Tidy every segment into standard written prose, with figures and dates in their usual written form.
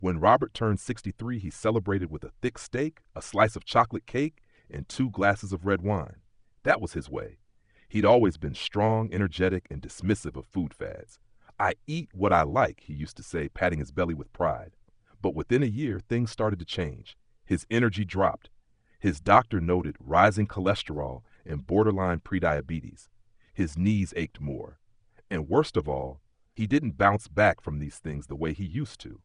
When Robert turned 63, he celebrated with a thick steak, a slice of chocolate cake, and 2 glasses of red wine. That was his way. He'd always been strong, energetic, and dismissive of food fads. "I eat what I like," he used to say, patting his belly with pride. But within a year, things started to change. His energy dropped. His doctor noted rising cholesterol and borderline prediabetes. His knees ached more. And worst of all, he didn't bounce back from these things the way he used to.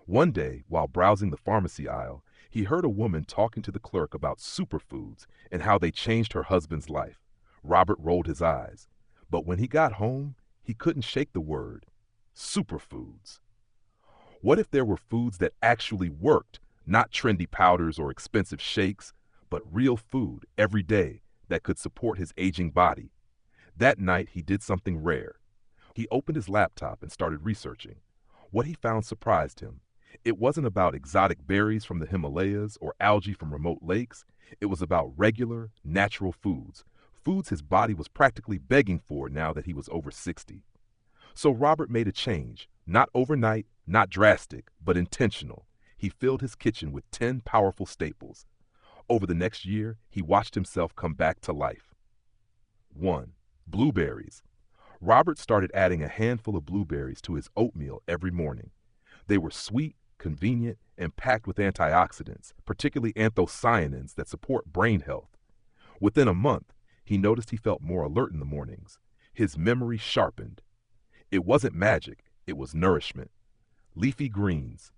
One day, while browsing the pharmacy aisle, he heard a woman talking to the clerk about superfoods and how they changed her husband's life. Robert rolled his eyes. But when he got home, he couldn't shake the word superfoods. What if there were foods that actually worked, not trendy powders or expensive shakes, but real food every day that could support his aging body? That night, he did something rare. He opened his laptop and started researching. What he found surprised him. It wasn't about exotic berries from the Himalayas or algae from remote lakes. It was about regular, natural foods, foods his body was practically begging for now that he was over 60. So Robert made a change, not overnight, not drastic, but intentional. He filled his kitchen with 10 powerful staples. Over the next year, he watched himself come back to life. 1. Blueberries. Robert started adding a handful of blueberries to his oatmeal every morning. They were sweet, convenient, and packed with antioxidants, particularly anthocyanins that support brain health. Within a month, he noticed he felt more alert in the mornings. His memory sharpened. It wasn't magic, it was nourishment. Leafy greens.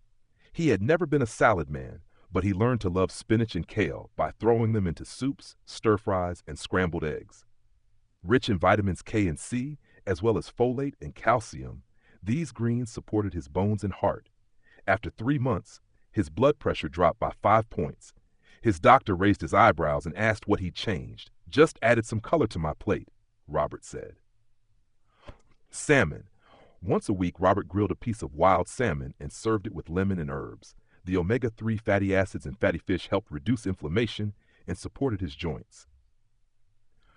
He had never been a salad man, but he learned to love spinach and kale by throwing them into soups, stir-fries, and scrambled eggs. Rich in vitamins K and C, as well as folate and calcium, these greens supported his bones and heart. After 3 months, his blood pressure dropped by 5 points. His doctor raised his eyebrows and asked what he'd changed. "Just added some color to my plate," Robert said. Salmon. Once a week, Robert grilled a piece of wild salmon and served it with lemon and herbs. The omega-3 fatty acids in fatty fish helped reduce inflammation and supported his joints.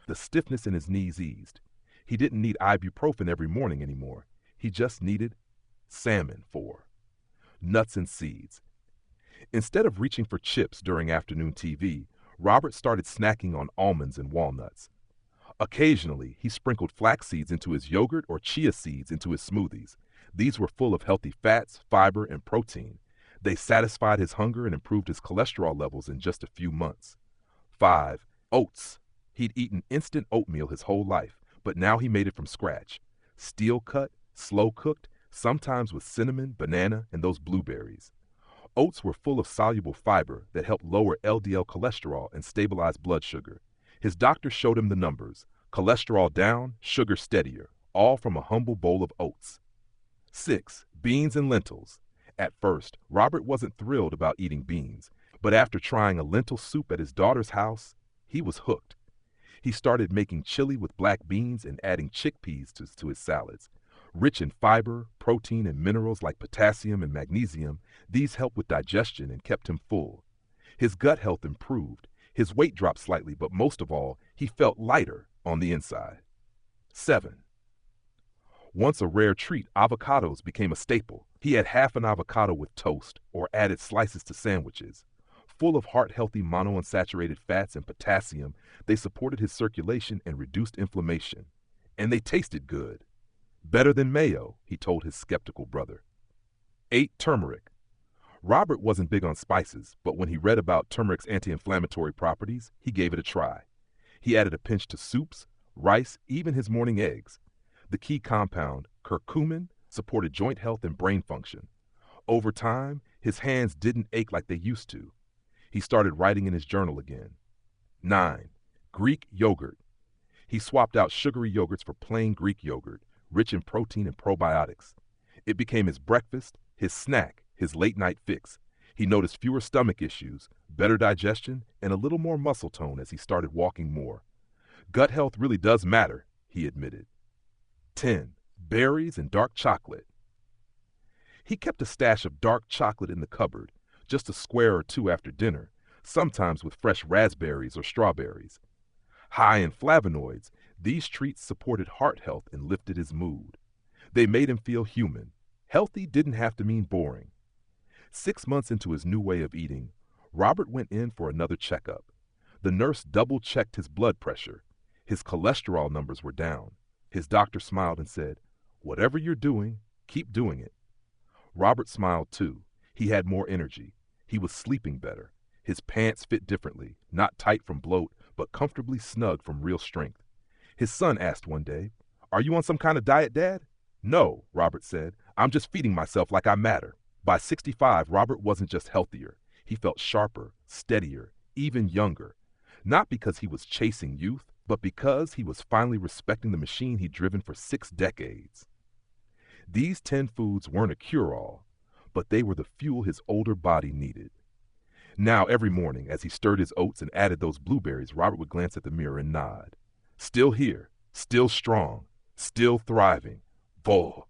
The stiffness in his knees eased. He didn't need ibuprofen every morning anymore. He just needed salmon. 4. Nuts and seeds. Instead of reaching for chips during afternoon TV, Robert started snacking on almonds and walnuts. Occasionally, he sprinkled flax seeds into his yogurt or chia seeds into his smoothies. These were full of healthy fats, fiber, and protein. They satisfied his hunger and improved his cholesterol levels in just a few months. 5. Oats. He'd eaten instant oatmeal his whole life, but now he made it from scratch. Steel cut, slow cooked, sometimes with cinnamon, banana, and those blueberries. Oats were full of soluble fiber that helped lower LDL cholesterol and stabilize blood sugar. His doctor showed him the numbers. Cholesterol down, sugar steadier, all from a humble bowl of oats. 6. Beans and lentils. At first, Robert wasn't thrilled about eating beans, but after trying a lentil soup at his daughter's house, he was hooked. He started making chili with black beans and adding chickpeas to his salads. Rich in fiber, protein, and minerals like potassium and magnesium, these helped with digestion and kept him full. His gut health improved. His weight dropped slightly, but most of all, he felt lighter on the inside. 7. Once a rare treat, avocados became a staple. He had half an avocado with toast or added slices to sandwiches. Full of heart-healthy monounsaturated fats and potassium, they supported his circulation and reduced inflammation. And they tasted good. Better than mayo, he told his skeptical brother. 8. Turmeric. Robert wasn't big on spices, but when he read about turmeric's anti-inflammatory properties, he gave it a try. He added a pinch to soups, rice, even his morning eggs. The key compound, curcumin, supported joint health and brain function. Over time, his hands didn't ache like they used to. He started writing in his journal again. 9. Greek yogurt. He swapped out sugary yogurts for plain Greek yogurt, rich in protein and probiotics. It became his breakfast, his snack, his late-night fix. He noticed fewer stomach issues, better digestion, and a little more muscle tone as he started walking more. Gut health really does matter, he admitted. 10. Berries and dark chocolate. He kept a stash of dark chocolate in the cupboard, just a square or two after dinner, sometimes with fresh raspberries or strawberries. High in flavonoids, these treats supported heart health and lifted his mood. They made him feel human. Healthy didn't have to mean boring. 6 months into his new way of eating, Robert went in for another checkup. The nurse double-checked his blood pressure. His cholesterol numbers were down. His doctor smiled and said, "Whatever you're doing, keep doing it." Robert smiled too. He had more energy. He was sleeping better. His pants fit differently, not tight from bloat, but comfortably snug from real strength. His son asked one day, "Are you on some kind of diet, Dad?" "No," Robert said. "I'm just feeding myself like I matter." By 65, Robert wasn't just healthier. He felt sharper, steadier, even younger. Not because he was chasing youth, but because he was finally respecting the machine he'd driven for 6 decades. These 10 foods weren't a cure-all, but they were the fuel his older body needed. Now, every morning, as he stirred his oats and added those blueberries, Robert would glance at the mirror and nod. Still here, still strong, still thriving. Boy,